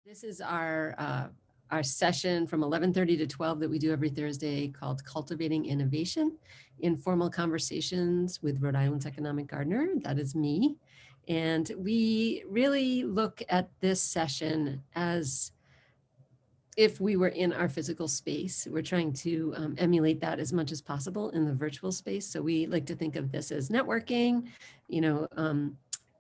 This is our session from 11:30 to 12 that we do every Thursday called Cultivating Innovation, Informal Conversations with Rhode Island's Economic Gardener. That is me. And we really look at this session as if we were in our physical space. We're trying to emulate that as much as possible in the virtual space. So we like to think of this as networking.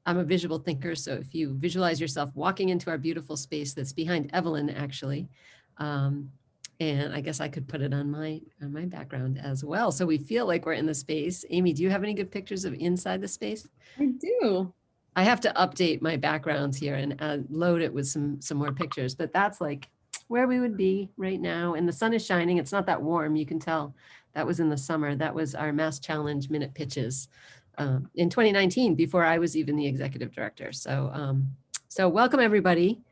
I'm a visual thinker, so if you visualize yourself walking into our beautiful space that's behind Evelyn, actually, and I guess I could put it on my background as well. So we feel like we're in the space. Amy, do you have any good pictures of inside the space? I do. I have to update my backgrounds here and load it with some more pictures, but that's like where we would be right now. And the sun is shining. It's not that warm. You can tell that was in the summer. That was our Mass Challenge minute pitches in 2019, before I was even the executive director. So welcome everybody.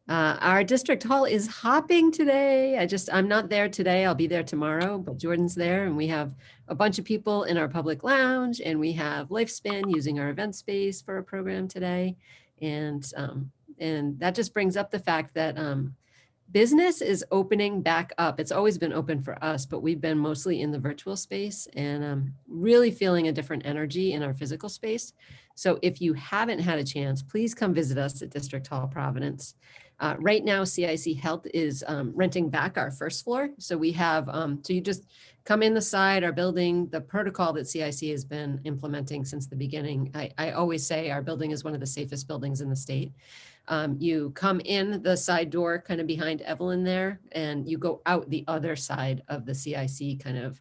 Our district hall is hopping today. I'm not there today. I'll be there tomorrow, but Jordan's there, and we have a bunch of people in our public lounge, and we have Lifespan using our event space for a program today. And that just brings up the fact that business is opening back up. It's always been open for us, but we've been mostly in the virtual space, and really feeling a different energy in our physical space. So if you haven't had a chance, please come visit us at District Hall Providence. Right now, CIC Health is renting back our first floor. So we have, so you just come in the side, our building, the protocol that CIC has been implementing since the beginning. I always say our building is one of the safest buildings in the state. You come in the side door kind of behind Evelyn there, and you go out the other side of the CIC kind of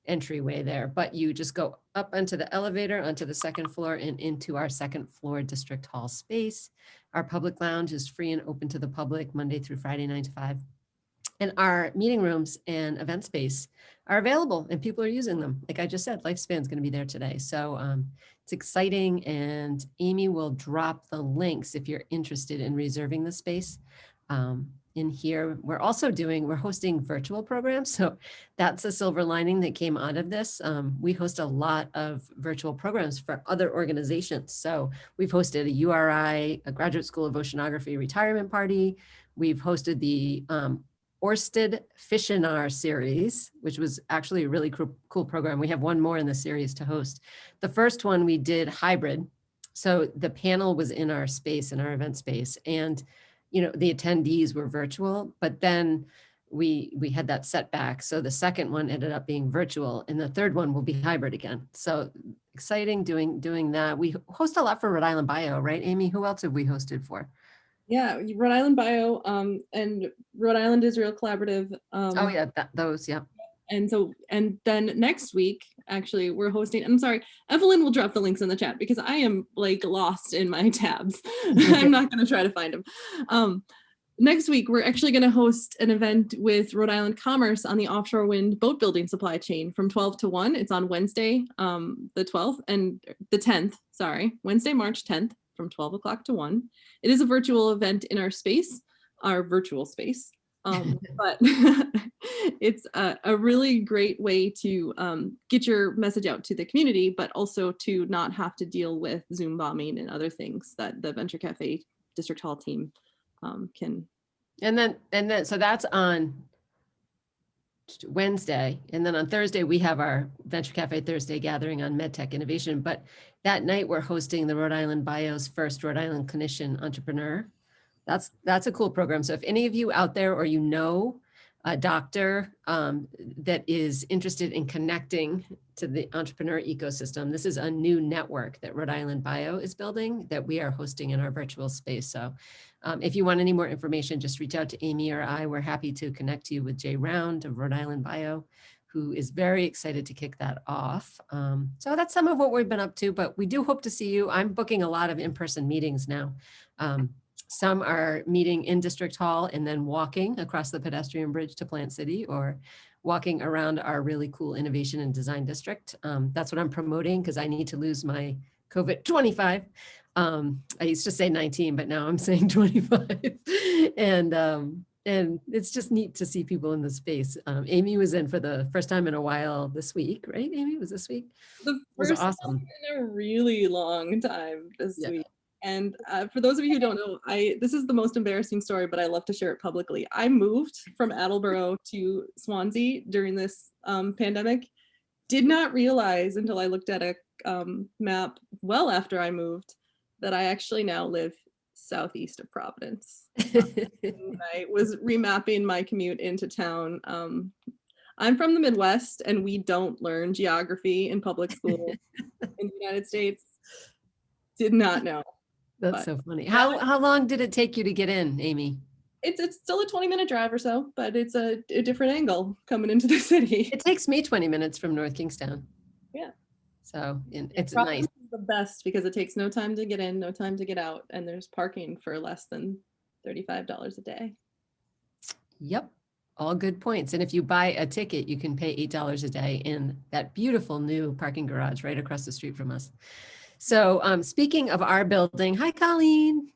entryway there, but you just go up onto the elevator, onto the second floor, and into our second floor district hall space. Our public lounge is free and open to the public Monday through Friday, 9 to 5. And our meeting rooms and event space are available, and people are using them. Like I just said, Lifespan is going to be there today. So it's exciting, and Amy will drop the links if you're interested in reserving the space. In here, we're hosting virtual programs. So that's a silver lining that came out of this. We host a lot of virtual programs for other organizations. So we've hosted a URI, a Graduate School of Oceanography retirement party. We've hosted the Orsted Fishinar series, which was actually a really cool program. We have one more in the series to host. The first one we did hybrid. So the panel was in our space, in our event space, and the attendees were virtual, but then we had that setback. So the second one ended up being virtual, and the third one will be hybrid again. So exciting doing that. We host a lot for Rhode Island Bio, right, Amy? Who else have we hosted for? Yeah, Rhode Island Bio and Rhode Island Israel Collaborative. Oh yeah, those, yeah. And then next week, actually, we're hosting, I'm sorry, Evelyn will drop the links in the chat because I am like lost in my tabs. I'm not going to try to find them. Next week, we're actually going to host an event with Rhode Island Commerce on the offshore wind boat building supply chain from 12 to 1. It's on Wednesday, the 12th and the 10th, Wednesday, March 10th from 12 o'clock to 1. It is a virtual event in our space, our virtual space. But it's a really great way to get your message out to the community, but also to not have to deal with Zoom bombing and other things that the Venture Cafe District Hall team can. And then so that's on Wednesday, and then on Thursday we have our Venture Cafe Thursday gathering on MedTech innovation. But that night we're hosting the Rhode Island Bio's first Rhode Island clinician entrepreneur. That's a cool program. So if any of you out there, or a doctor that is interested in connecting to the entrepreneur ecosystem, this is a new network that Rhode Island Bio is building that we are hosting in our virtual space. So if you want any more information, just reach out to Amy or I. We're happy to connect you with Jay Round of Rhode Island Bio, who is very excited to kick that off. So that's some of what we've been up to, but we do hope to see you. I'm booking a lot of in-person meetings now. Some are meeting in District Hall and then walking across the pedestrian bridge to Plant City, or walking around our really cool innovation and design district. That's what I'm promoting because I need to lose my COVID 25. I used to say 19, but now I'm saying 25. And it's just neat to see people in the space. Amy was in for the first time in a while this week, right? Amy, was this week? The first time in a really long time this week. And for those of you who don't know, this is the most embarrassing story, but I love to share it publicly. I moved from Attleboro to Swansea during this pandemic. Did not realize until I looked at a map well after I moved that I actually now live southeast of Providence. I was remapping my commute into town. I'm from the Midwest, and we don't learn geography in public school in the United States. Did not know. That's so funny. How long did it take you to get in, Amy? It's still a 20-minute drive or so, but it's a different angle coming into the city. It takes me 20 minutes from North Kingstown. Yeah. So it's Providence nice. is the best because it takes no time to get in, no time to get out, and there's parking for less than $35 a day. Yep. All good points. And if you buy a ticket, you can pay $8 a day in that beautiful new parking garage right across the street from us. So speaking of our building, hi, Colleen.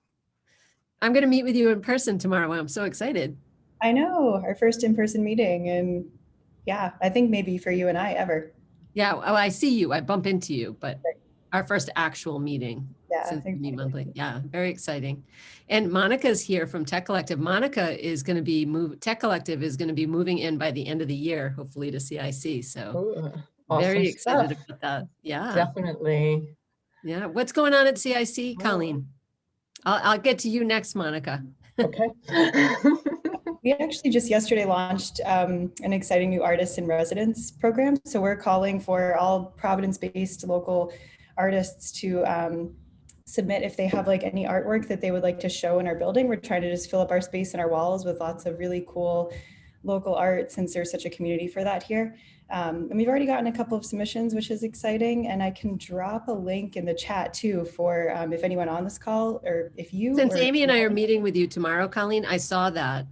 I'm going to meet with you in person tomorrow. I'm so excited. I know, our first in-person meeting. And yeah, I think maybe for you and I ever. Yeah, well, I see you. I bump into you, but our first actual meeting since we meet monthly. Yeah, very exciting. And Monica's here from Tech Collective. Monica is going to be Tech Collective is going to be moving in by the end of the year, hopefully to CIC. So awesome very excited stuff. about that. Yeah, Definitely. Yeah. What's going on at CIC, Colleen? I'll get to you next, Monica. Okay. We actually just yesterday launched an exciting new artists in residence program. So we're calling for all Providence-based local artists to submit if they have like any artwork that they would like to show in our building. We're trying to just fill up our space and our walls with lots of really cool local art since there's such a community for that here. And we've already gotten a couple of submissions, which is exciting. And I can drop a link in the chat too for if anyone on this call or if you. Since Amy and I are meeting with you tomorrow, Colleen, I saw that.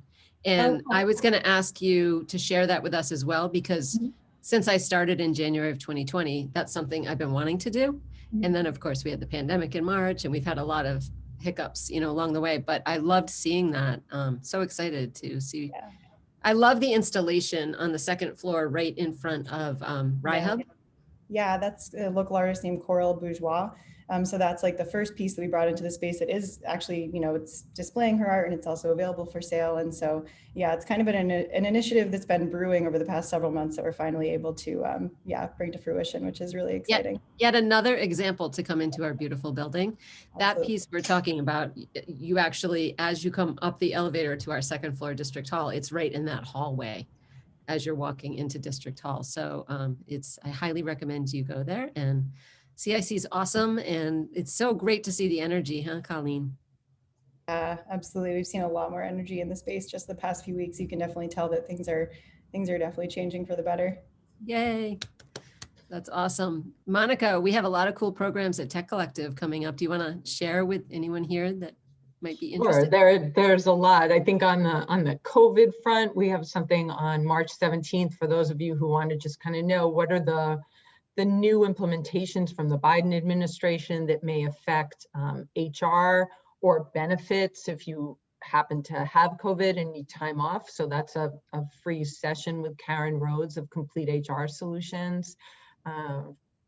And I was going to ask you to share that with us as well, because since I started in January of 2020, that's something I've been wanting to do. And then of course we had the pandemic in March and we've had a lot of hiccups, along the way, but I loved seeing that. So excited to see. Yeah. I love the installation on the second floor, right in front of Hub. Yeah, that's a local artist named Coral Bourgeois. So that's like the first piece that we brought into the space that is actually, it's displaying her art and it's also available for sale. And so, yeah, it's kind of been an initiative that's been brewing over the past several months that we're finally able to, bring to fruition, which is really exciting. Yet another example to come into our beautiful building. That piece we're talking about, you actually, as you come up the elevator to our second floor District Hall, it's right in that hallway as you're walking into District Hall. So I highly recommend you go there, and CIC is awesome, and it's so great to see the energy, huh, Colleen? Absolutely. We've seen a lot more energy in the space just the past few weeks. You can definitely tell that things are definitely changing for the better. Yay. That's awesome. Monica, we have a lot of cool programs at Tech Collective coming up. Do you want to share with anyone here that might be interested? Sure. There's a lot. I think on the COVID front, we have something on March 17th for those of you who want to just kind of know what are the new implementations from the Biden administration that may affect HR or benefits if you happen to have COVID and need time off. So that's a free session with Karen Rhodes of Complete HR Solutions.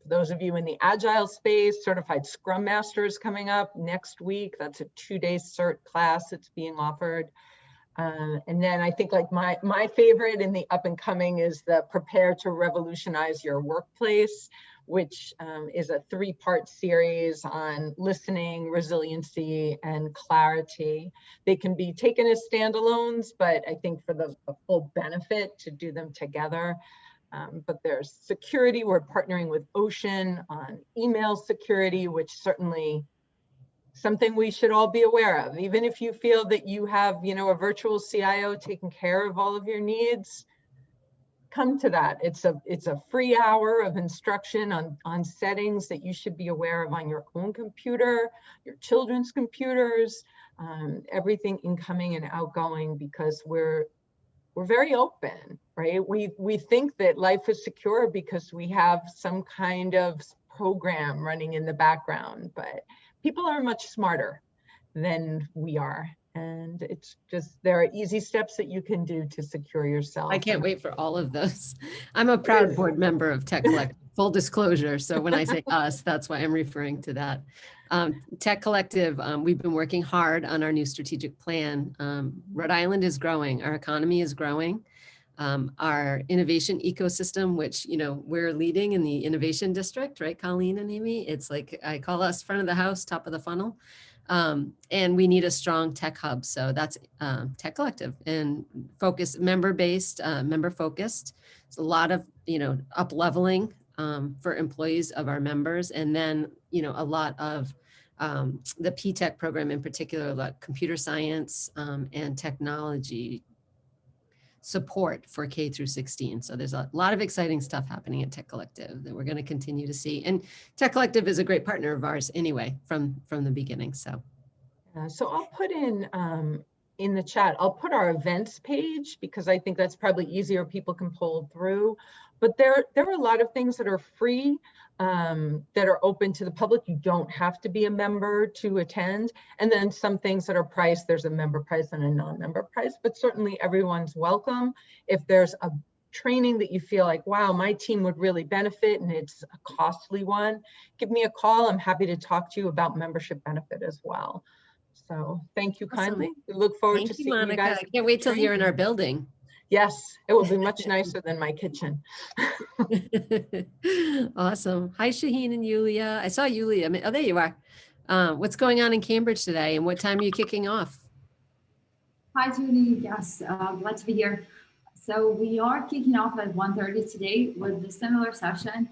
Those of you in the Agile space, Certified Scrum Master is coming up next week. That's a 2-day cert class that's being offered. And then I think like my favorite in the up and coming is the Prepare to Revolutionize Your Workplace, which is a 3-part series on listening, resiliency, and clarity. They can be taken as standalones, but I think for the full benefit to do them together. But there's security. We're partnering with Ocean on email security, which certainly something we should all be aware of. Even if you feel that you have, a virtual CIO taking care of all of your needs, come to that. It's a free hour of instruction on settings that you should be aware of on your own computer, your children's computers, everything incoming and outgoing, because we're very open, right? We think that life is secure because we have some kind of program running in the background, but people are much smarter than we are. And it's just, there are easy steps that you can do to secure yourself. I can't wait for all of those. I'm a proud board member of Tech Collective, full disclosure. So when I say us, that's why I'm referring to that. Tech Collective, we've been working hard on our new strategic plan. Rhode Island is growing. Our economy is growing. Our innovation ecosystem, which, you know, we're leading in the innovation district, right, Colleen and Amy? It's like, I call us front of the house, top of the funnel. And we need a strong tech hub. So that's Tech Collective, and focus, member-based, member-focused. It's a lot of, you know, up-leveling for employees of our members. And then, you know, a lot of the P-Tech program in particular, like computer science and technology support for K through 16. So there's a lot of exciting stuff happening at Tech Collective that we're going to continue to see. And Tech Collective is a great partner of ours anyway, from the beginning. So, so I'll put in the chat, I'll put our events page, because I think that's probably easier. People can pull through, but there are a lot of things that are free, that are open to the public. You don't have to be a member to attend. And then some things that are priced, there's a member price and a non-member price, but certainly everyone's welcome. If there's a training that you feel like, wow, my team would really benefit and it's a costly one, give me a call. I'm happy to talk to you about membership benefit as well. So thank you kindly. We look forward to seeing you guys. I can't wait till you're in our building. Yes, it will be much nicer than my kitchen. Awesome. Hi, Shaheen and Yulia. I saw Yulia. Oh, there you are. What's going on in Cambridge today, and what time are you kicking off? Hi, Tuni. Yes, glad to be here. So we are kicking off at 1:30 today with a similar session,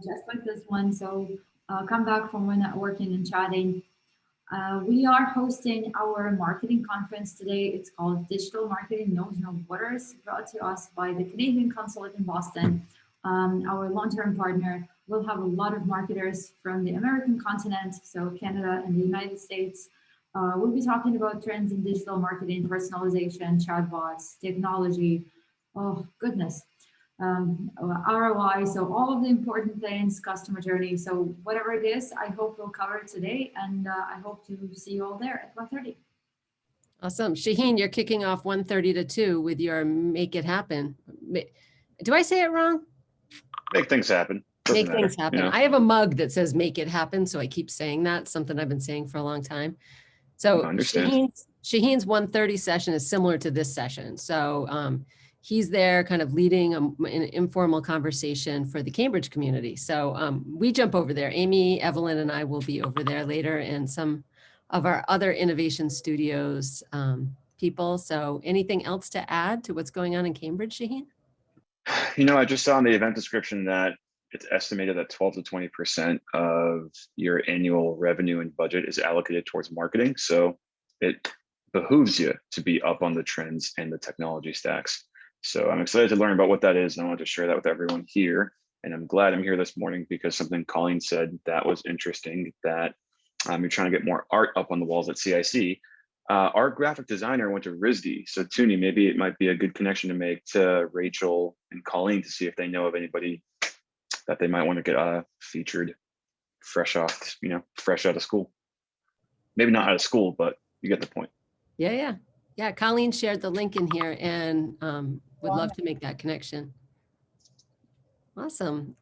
just like this one. So come back for more networking and chatting. We are hosting our marketing conference today. It's called Digital Marketing Knows No Borders, brought to us by the Canadian Consulate in Boston, our long-term partner. We'll have a lot of marketers from the American continent, so Canada and the United States. We'll be talking about trends in digital marketing, personalization, chatbots, technology, oh goodness, ROI, so all of the important things, customer journey. So whatever it is, I hope we'll cover it today, and I hope to see you all there at 1:30. Awesome. Shaheen, you're kicking off 1:30 to 2 with your Make It Happen. Do I say it wrong? Make things happen. Make things happen. You know? I have a mug that says Make It Happen, so I keep saying that, something I've been saying for a long time. So Shaheen's 1:30 session is similar to this session. So he's there kind of leading an informal conversation for the Cambridge community. So we jump over there. Amy, Evelyn, and I will be over there later, and some of our other Innovation Studios people. So anything else to add to what's going on in Cambridge, Shaheen? You know, I just saw in the event description that it's estimated that 12 to 20% of your annual revenue and budget is allocated towards marketing. So it behooves you to be up on the trends and the technology stacks. So I'm excited to learn about what that is, and I want to share that with everyone here. And I'm glad I'm here this morning because something Colleen said that was interesting, that you're trying to get more art up on the walls at CIC. Our graphic designer went to RISD. So Tuni, maybe it might be a good connection to make to Rachel and Colleen to see if they know of anybody that they might want to get featured fresh out of school. Maybe not out of school, but you get the point. Yeah. Colleen shared the link in here, and would love to make that connection. Awesome.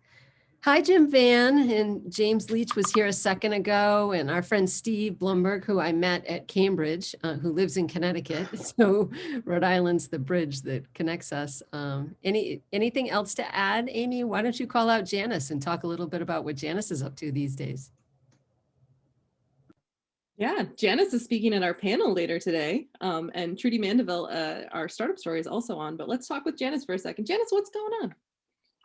Hi, Jim Van, and James Leach was here a second ago, and our friend Steve Blumberg, who I met at Cambridge, who lives in Connecticut. So Rhode Island's the bridge that connects us. Anything else to add, Amy? Why don't you call out Janice and talk a little bit about what Janice is up to these days? Yeah, Janice is speaking at our panel later today, and Trudy Mandeville, our startup story, is also on, but let's talk with Janice for a second. Janice, what's going on?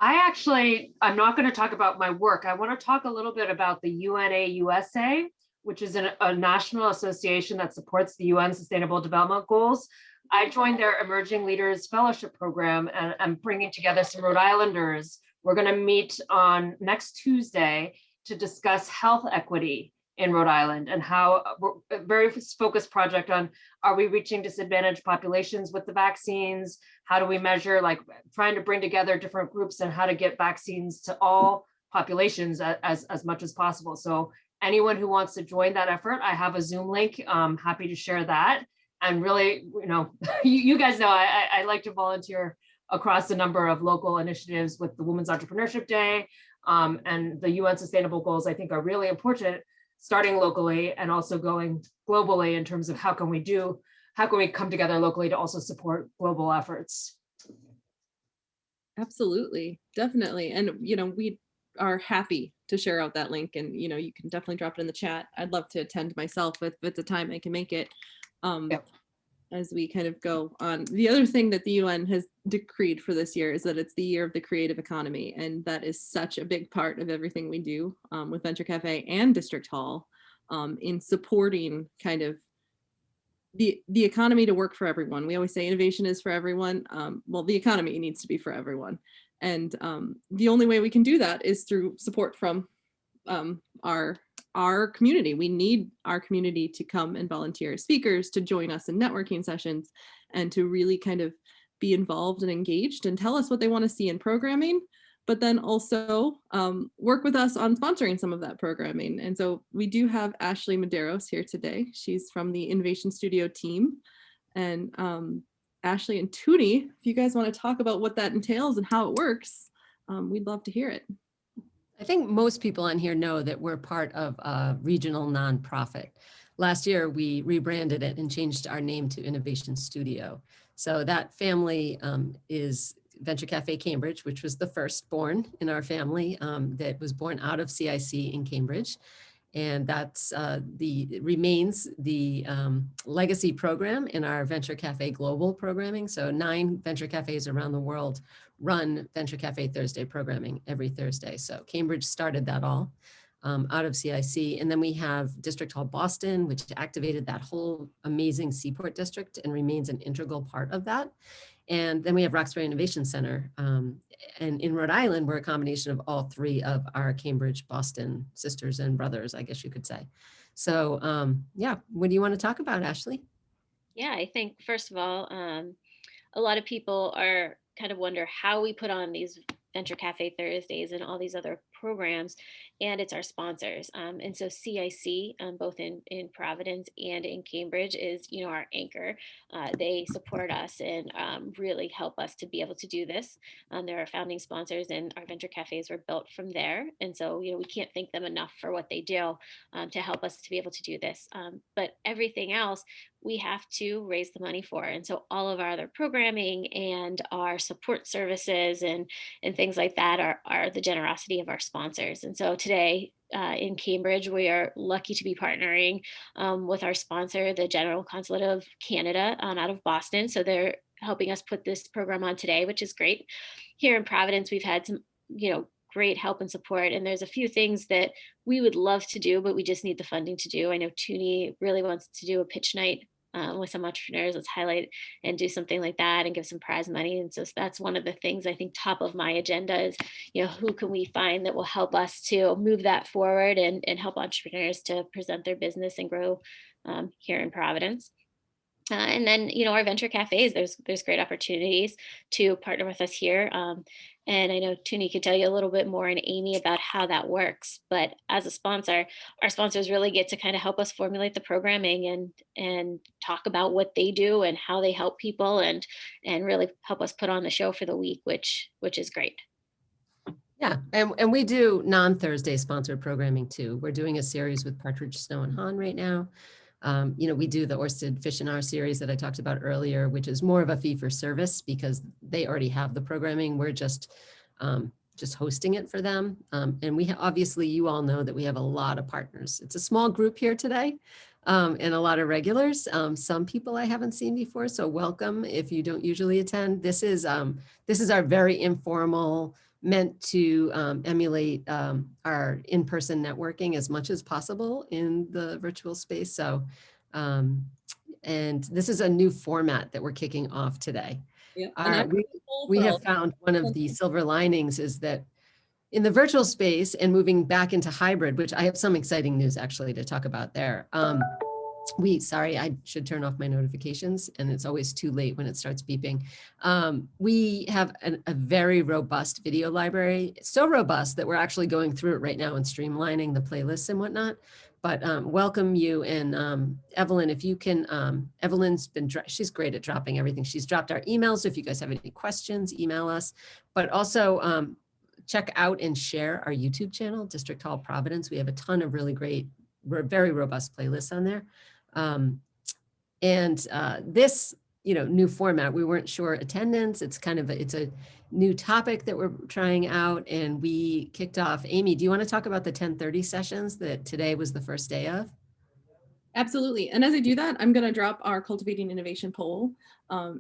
I'm not going to talk about my work. I want to talk a little bit about the UNA USA, which is a national association that supports the UN Sustainable Development Goals. I joined their Emerging Leaders Fellowship Program, and I'm bringing together some Rhode Islanders. We're going to meet on next Tuesday to discuss health equity in Rhode Island, and how a very focused project on, are we reaching disadvantaged populations with the vaccines? How do we measure, like trying to bring together different groups and how to get vaccines to all populations as much as possible. So anyone who wants to join that effort, I have a Zoom link. I'm happy to share that. And really, you guys know, I like to volunteer across a number of local initiatives with the Women's Entrepreneurship Day, and the UN Sustainable Goals, I think, are really important. starting locally and also going globally in terms of how can we come together locally to also support global efforts. Absolutely, definitely. And, we are happy to share out that link, and, you can definitely drop it in the chat. I'd love to attend myself if it's a time I can make it. Yep. As we kind of go on. The other thing that the UN has decreed for this year is that it's the year of the creative economy. And that is such a big part of everything we do with Venture Cafe and District Hall in supporting kind of the economy to work for everyone. We always say innovation is for everyone. Well, the economy needs to be for everyone. And the only way we can do that is through support from our community. We need our community to come and volunteer as speakers, to join us in networking sessions, and to really kind of be involved and engaged and tell us what they want to see in programming, but then also work with us on sponsoring some of that programming. And so we do have Ashley Medeiros here today. She's from the Innovation Studio team. And Ashley and Tuni, if you guys want to talk about what that entails and how it works, we'd love to hear it. I think most people on here know that we're part of a regional nonprofit. Last year, we rebranded it and changed our name to Innovation Studio. So that family is Venture Cafe Cambridge, which was the firstborn in our family that was born out of CIC in Cambridge. And that's remains the legacy program in our Venture Cafe Global programming. So 9 Venture Cafes around the world run Venture Cafe Thursday programming every Thursday. So Cambridge started that all out of CIC. And then we have District Hall Boston, which activated that whole amazing Seaport district and remains an integral part of that. And then we have Roxbury Innovation Center. And in Rhode Island, we're a combination of all 3 of our Cambridge, Boston sisters and brothers, I guess you could say. So yeah, what do you want to talk about, Ashley? Yeah, I think first of all, a lot of people are kind of wonder how we put on these Venture Cafe Thursdays and all these other programs, and it's our sponsors. And so CIC, both in Providence and in Cambridge, is our anchor. They support us and really help us to be able to do this. They're our founding sponsors, and our Venture Cafes were built from there. And so we can't thank them enough for what they do to help us to be able to do this. But everything else we have to raise the money for. And so all of our other programming and our support services and things like that are the generosity of our sponsors. And so today in Cambridge, we are lucky to be partnering with our sponsor, the General Consulate of Canada out of Boston. So they're helping us put this program on today, which is great. Here in Providence, we've had some, great help and support. And there's a few things that we would love to do, but we just need the funding to do. I know Tuni really wants to do a pitch night with some entrepreneurs. Let's highlight and do something like that and give some prize money. And so that's one of the things I think top of my agenda is, who can we find that will help us to move that forward and help entrepreneurs to present their business and grow here in Providence. And then, our Venture Cafes, there's great opportunities to partner with us here. And I know Tuni could tell you a little bit more and Amy about how that works. But as a sponsor, our sponsors really get to kind of help us formulate the programming and talk about what they do and how they help people and really help us put on the show for the week, which is great. Yeah, and we do non-Thursday sponsored programming too. We're doing a series with Partridge, Snow and Hahn right now. We do the Orsted Fish and Our series that I talked about earlier, which is more of a fee for service because they already have the programming. We're just hosting it for them. And we obviously, you all know that we have a lot of partners. It's a small group here today and a lot of regulars. Some people I haven't seen before, so welcome if you don't usually attend. This is our very informal, meant to emulate our in-person networking as much as possible in the virtual space. So, and this is a new format that we're kicking off today. Yeah, we have found one of the silver linings is that in the virtual space and moving back into hybrid, which I have some exciting news actually to talk about there. Sorry, I should turn off my notifications and it's always too late when it starts beeping. We have a very robust video library. It's so robust that we're actually going through it right now and streamlining the playlists and whatnot. But welcome you and Evelyn, if you can, Evelyn's she's great at dropping everything. She's dropped our emails. So if you guys have any questions, email us, but also check out and share our YouTube channel, District Hall Providence. We have a ton of really great very robust playlists on there. This, new format, we weren't sure attendance. It's it's a new topic that we're trying out, and we kicked off. Amy, do you want to talk about the 10:30 sessions that today was the first day of? Absolutely. And as I do that, I'm going to drop our Cultivating Innovation poll. I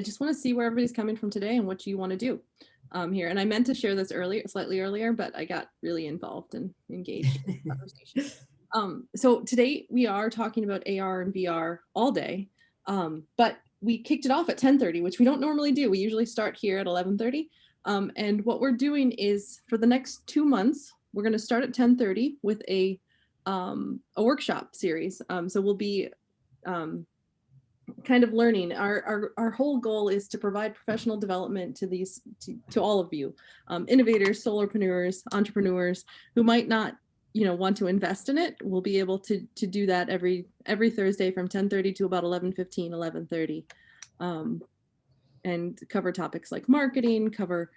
just want to see where everybody's coming from today and what you want to do here. And I meant to share this slightly earlier, but I got really involved and engaged in the conversation. So today we are talking about AR and VR all day, but we kicked it off at 10:30, which we don't normally do. We usually start here at 11:30. And what we're doing is for the next 2 months, we're going to start at 10:30 with a workshop series. So we'll be kind of learning. Our whole goal is to provide professional development to all of you, innovators, solopreneurs, entrepreneurs who might not want to invest in it. We'll be able to do that every Thursday from 10:30 to about 11:15, 11:30, and cover topics like marketing, cover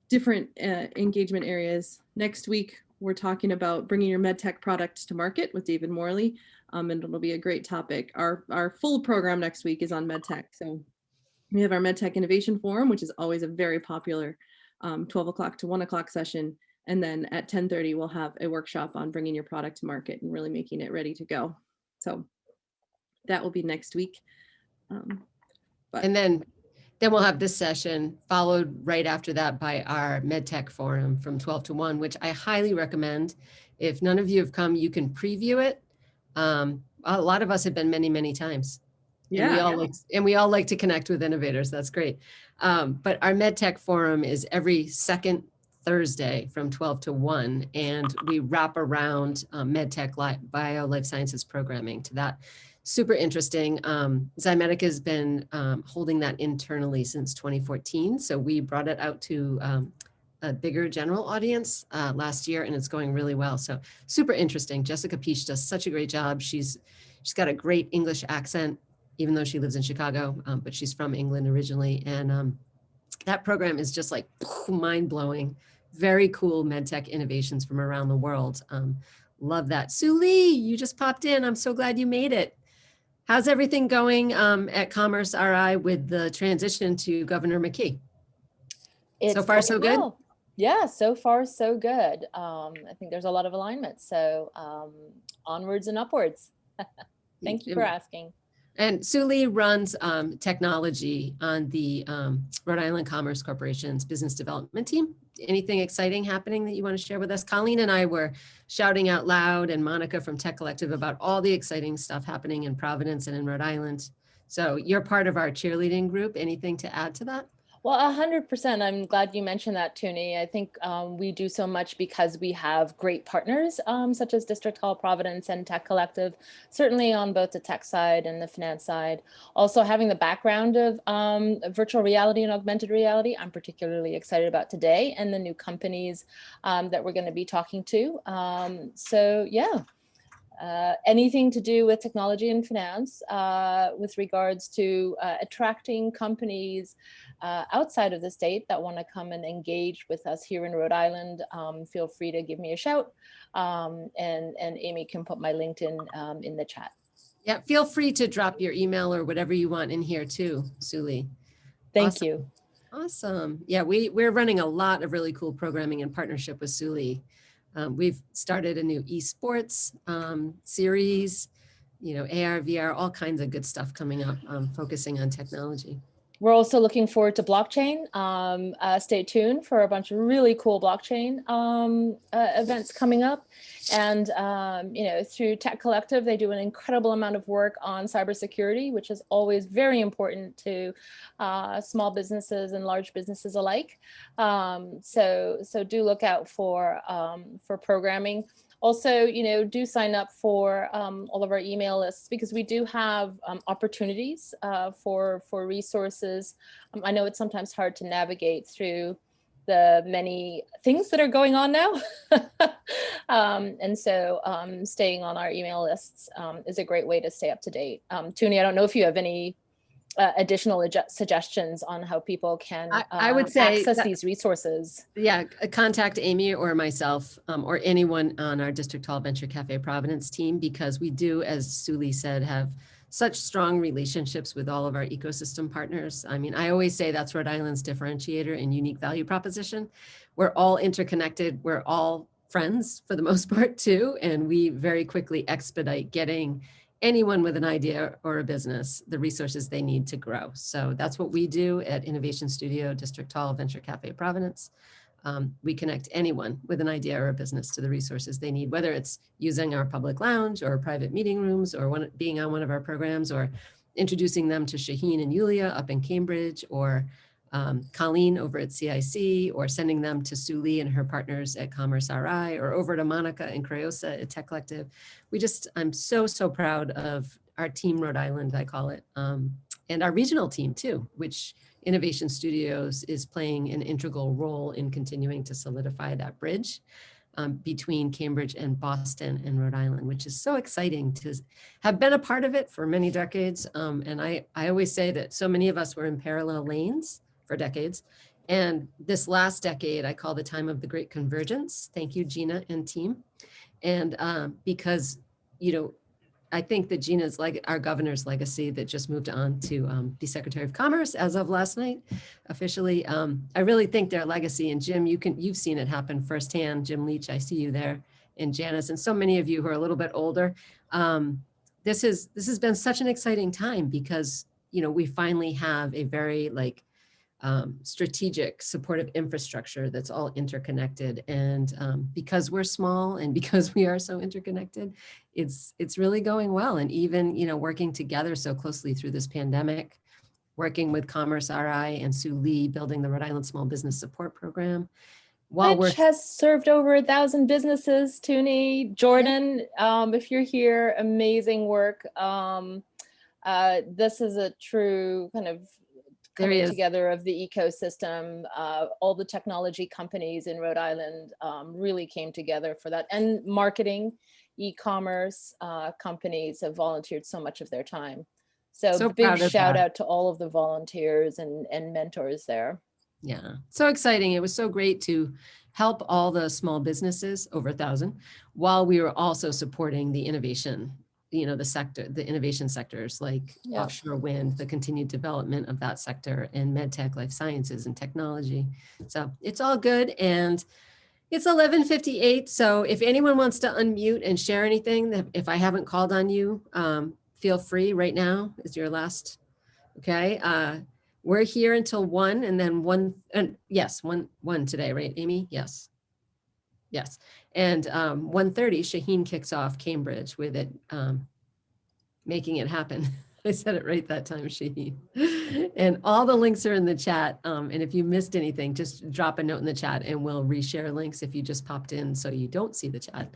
different engagement areas. Next week, we're talking about bringing your medtech product to market with David Morley, and it'll be a great topic. Our full program next week is on medtech. So we have our medtech innovation forum, which is always a very popular 12 o'clock to 1 o'clock session. And then at 10:30, we'll have a workshop on bringing your product to market and really making it ready to go. So that will be next week. And then we'll have this session followed right after that by our MedTech forum from 12 to 1, which I highly recommend. If none of you have come, you can preview it. A lot of us have been many, many times. Yeah. And we all like to connect with innovators. That's great. But our MedTech forum is every second Thursday from 12 to 1, and we wrap around MedTech bio life sciences programming to that. Super interesting. Zymetic has been holding that internally since 2014. So we brought it out to a bigger general audience last year, and it's going really well. So super interesting. Jessica Peach does such a great job. She's got a great English accent, even though she lives in Chicago, but she's from England originally. And that program is just like mind blowing. Very cool medtech innovations from around the world. Love that. Sue Lee, you just popped in. I'm so glad you made it. How's everything going at Commerce RI with the transition to Governor McKee? So far, so good? Well. Yeah, so far, so good. I think there's a lot of alignment. So onwards and upwards. Thank you for asking. And Sue Lee runs technology on the Rhode Island Commerce Corporation's business development team. Anything exciting happening that you want to share with us? Colleen and I were shouting out loud, and Monica from Tech Collective, about all the exciting stuff happening in Providence and in Rhode Island. So you're part of our cheerleading group. Anything to add to that? Well, 100%. I'm glad you mentioned that, Tuni. I think we do so much because we have great partners, such as District Hall Providence and Tech Collective, certainly on both the tech side and the finance side. Also having the background of virtual reality and augmented reality, I'm particularly excited about today, and the new companies that we're going to be talking to. So yeah. Anything to do with technology and finance with regards to attracting companies outside of the state that want to come and engage with us here in Rhode Island, feel free to give me a shout, and Amy can put my LinkedIn in the chat. Yeah, feel free to drop your email or whatever you want in here too, Sue Lee. Thank you. Awesome. Yeah, we're running a lot of really cool programming in partnership with Sue Lee. We've started a new esports series, AR, VR, all kinds of good stuff coming up, focusing on technology. We're also looking forward to blockchain. Stay tuned for a bunch of really cool blockchain events coming up. And, through Tech Collective, they do an incredible amount of work on cybersecurity, which is always very important to small businesses and large businesses alike. So do look out for programming. Also, do sign up for all of our email lists, because we do have opportunities for resources. I know it's sometimes hard to navigate through the many things that are going on now. And so staying on our email lists is a great way to stay up to date. Tuni, I don't know if you have any additional suggestions on how people can I would say access that, these resources. Yeah, contact Amy or myself or anyone on our District Hall Venture Cafe Providence team, because we do, as Suli said, have such strong relationships with all of our ecosystem partners. I mean, I always say that's Rhode Island's differentiator and unique value proposition. We're all interconnected. We're all friends for the most part too. And we very quickly expedite getting anyone with an idea or a business the resources they need to grow. So that's what we do at Innovation Studio, District Hall, Venture Cafe, Providence. We connect anyone with an idea or a business to the resources they need, whether it's using our public lounge or private meeting rooms or being on one of our programs or introducing them to Shaheen and Yulia up in Cambridge, or Colleen over at CIC, or sending them to Suli and her partners at Commerce RI, or over to Monica and Crayosa at Tech Collective. I'm so proud of our team Rhode Island, I call it, and our regional team too, which Innovation Studios is playing an integral role in continuing to solidify that bridge between Cambridge and Boston and Rhode Island, which is so exciting to have been a part of it for many decades. And I always say that so many of us were in parallel lanes for decades. And this last decade, I call the time of the great convergence. Thank you, Gina and team. And because, you know, I think that Gina's like our governor's legacy that just moved on to be Secretary of Commerce as of last night, officially. I really think their legacy, and Jim, you've seen it happen firsthand. Jim Leach, I see you there, and Janice, and so many of you who are a little bit older. This has been such an exciting time because, you know, we finally have a very strategic supportive infrastructure that's all interconnected, and because we're small and because we are so interconnected, it's really going well. And even, you know, working together so closely through this pandemic, working with Commerce RI and Sue Lee, building the Rhode Island Small Business Support Program, Which has served over 1,000 businesses. Tuni, Jordan, if you're here, amazing work. This is a true kind of coming together of the ecosystem. All the technology companies in Rhode Island really came together for that. And marketing, e-commerce companies have volunteered so much of their time. So big shout out to all of the volunteers and mentors there. Yeah, so exciting. It was so great to help all the small businesses, over 1,000, while we were also supporting the innovation, you know, the innovation sectors like offshore wind, the continued development of that sector, and med tech, life sciences, and technology. So it's all good. And it's 11:58. So if anyone wants to unmute and share anything, if I haven't called on you, feel free. Right now is your last. Okay. We're here until 1, and then 1, and yes, 1 today, right, Amy? Yes. And 1:30, Shaheen kicks off Cambridge with it, making it happen. I said it right that time, Shaheen. And all the links are in the chat. And if you missed anything, just drop a note in the chat and we'll reshare links if you just popped in so you don't see the chat.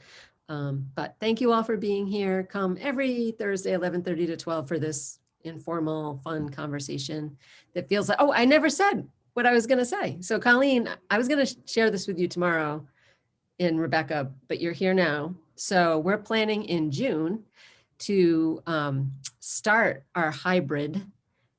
But thank you all for being here. Come every Thursday, 11:30 to 12 for this informal, fun conversation that feels like, oh, I never said what I was going to say. So Colleen, I was going to share this with you tomorrow in Rebecca, but you're here now. So we're planning in June to start our hybrid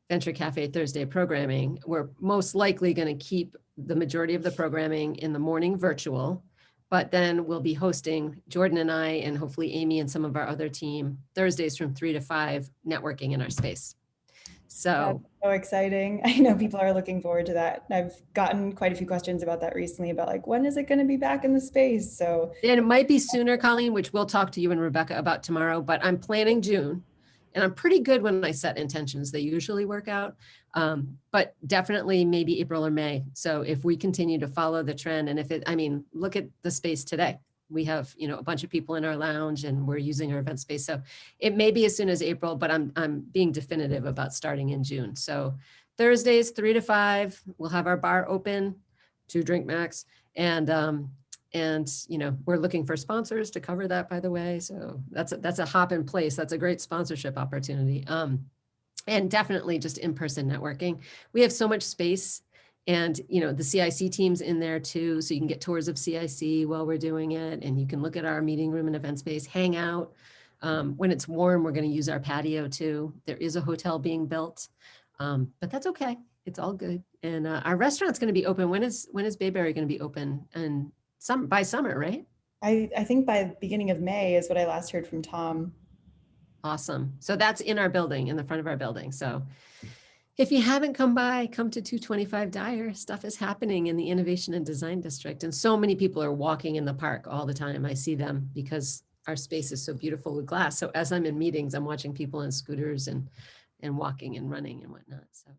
Venture Cafe Thursday programming. We're most likely going to keep the majority of the programming in the morning virtual, but then we'll be hosting, Jordan and I, and hopefully Amy and some of our other team, Thursdays from 3 to 5, networking in our space. So that's so exciting. I know people are looking forward to that. I've gotten quite a few questions about that recently, about like, when is it going to be back in the space? So, and it might be sooner, Colleen, which we'll talk to you and Rebecca about tomorrow, but I'm planning June. And I'm pretty good when I set intentions. They usually work out, but definitely maybe April or May. So if we continue to follow the trend, and if it, I mean, look at the space today. We have, you know, a bunch of people in our lounge and we're using our event space. So it may be as soon as April, but I'm being definitive about starting in June. So Thursdays, 3 to 5, we'll have our bar open, 2 drink max. And, you know, we're looking for sponsors to cover that, by the way. So that's a hop in place. That's a great sponsorship opportunity. And definitely just in-person networking. We have so much space, and, you know, the CIC team's in there too. So you can get tours of CIC while we're doing it. And you can look at our meeting room and event space, hang out. When it's warm, we're going to use our patio too. There is a hotel being built But that's okay. It's all good. And our restaurant's going to be open. When is Bayberry going to be open? And by summer, right? I think by the beginning of May is what I last heard from Tom. Awesome. So that's in our building, in the front of our building. So if you haven't come by, come to 225 Dyer. Stuff is happening in the Innovation and Design District. And so many people are walking in the park all the time. I see them because our space is so beautiful with glass. So as I'm in meetings, I'm watching people on scooters and walking and running and whatnot. So